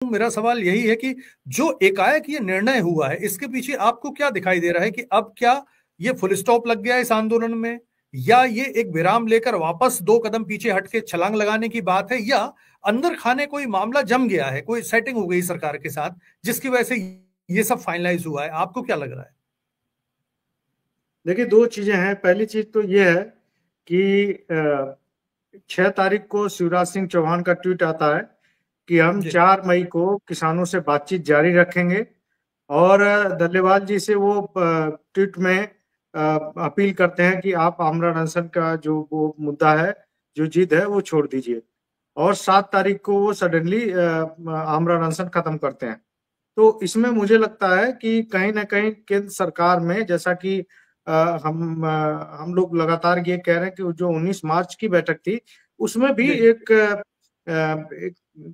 मेरा सवाल यही है कि जो एकाएक ये निर्णय हुआ है, इसके पीछे आपको क्या दिखाई दे रहा है कि अब क्या ये फुल स्टॉप लग गया इस आंदोलन में, या ये एक विराम लेकर वापस 2 कदम पीछे हटके छलांग लगाने की बात है, या अंदर खाने कोई मामला जम गया है, कोई सेटिंग हो गई सरकार के साथ जिसकी वजह से ये सब फाइनलाइज हुआ है? आपको क्या लग रहा है? देखिए, दो चीजें हैं। पहली चीज तो ये है कि 6 तारीख को शिवराज सिंह चौहान का ट्वीट आता है कि हम जी। 4 मई को किसानों से बातचीत जारी रखेंगे। और डल्लेवाल जी से वो ट्वीट में अपील करते हैं कि आप आमरण अनशन का जो वो मुद्दा है, जो जिद है, वो छोड़ दीजिए। और 7 तारीख को वो सडनली आमरण अनशन खत्म करते हैं। तो इसमें मुझे लगता है कि कहीं ना कहीं केंद्र सरकार में, जैसा कि हम लोग लगातार ये कह रहे हैं कि जो 19 मार्च की बैठक थी, उसमें भी जी। एक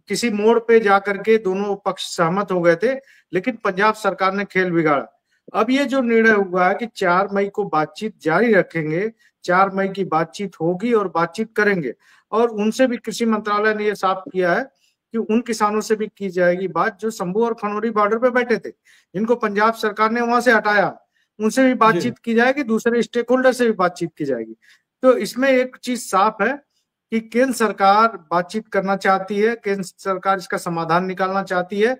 किसी मोड़ पे जाकर के दोनों पक्ष सहमत हो गए थे, लेकिन पंजाब सरकार ने खेल बिगाड़ा। अब ये जो निर्णय हुआ है कि 4 मई को बातचीत जारी रखेंगे, 4 मई की बातचीत होगी और बातचीत करेंगे। और उनसे भी कृषि मंत्रालय ने ये साफ किया है कि उन किसानों से भी की जाएगी बात जो शंभू और खनौरी बॉर्डर पे बैठे थे, जिनको पंजाब सरकार ने वहां से हटाया, उनसे भी जी। बातचीत की जाएगी, दूसरे स्टेक होल्डर से भी बातचीत की जाएगी। तो इसमें एक चीज साफ है कि केंद्र सरकार बातचीत करना चाहती है, केंद्र सरकार इसका समाधान निकालना चाहती है।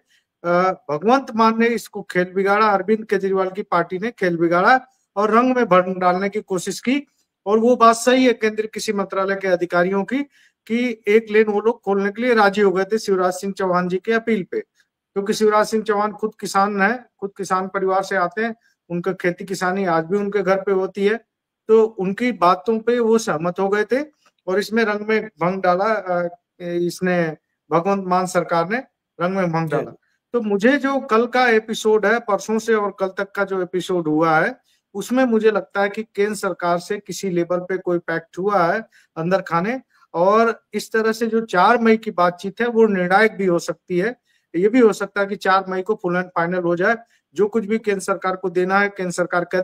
भगवंत मान ने इसको खेल बिगाड़ा, अरविंद केजरीवाल की पार्टी ने खेल बिगाड़ा और रंग में भर डालने की कोशिश की। और वो बात सही है केंद्रीय कृषि मंत्रालय के अधिकारियों की कि एक लेन वो लोग खोलने के लिए राजी हो गए थे शिवराज सिंह चौहान जी के अपील पे, क्योंकि शिवराज सिंह चौहान खुद किसान है, खुद किसान परिवार से आते हैं, उनका खेती किसानी आज भी उनके घर पे होती है। तो उनकी बातों पे वो सहमत हो गए थे और इसमें रंग में भंग डाला। इसने भगवंत मान सरकार ने रंग में भंग जी। डाला। तो मुझे जो कल का एपिसोड है, परसों से और कल तक का जो एपिसोड हुआ है, उसमें मुझे लगता है कि केंद्र सरकार से किसी लेवल पे कोई पैक्ट हुआ है अंदर खाने। और इस तरह से जो 4 मई की बातचीत है वो निर्णायक भी हो सकती है। ये भी हो सकता है कि 4 मई को फुल एंड फाइनल हो जाए, जो कुछ भी केंद्र सरकार को देना है केंद्र सरकार कह दे।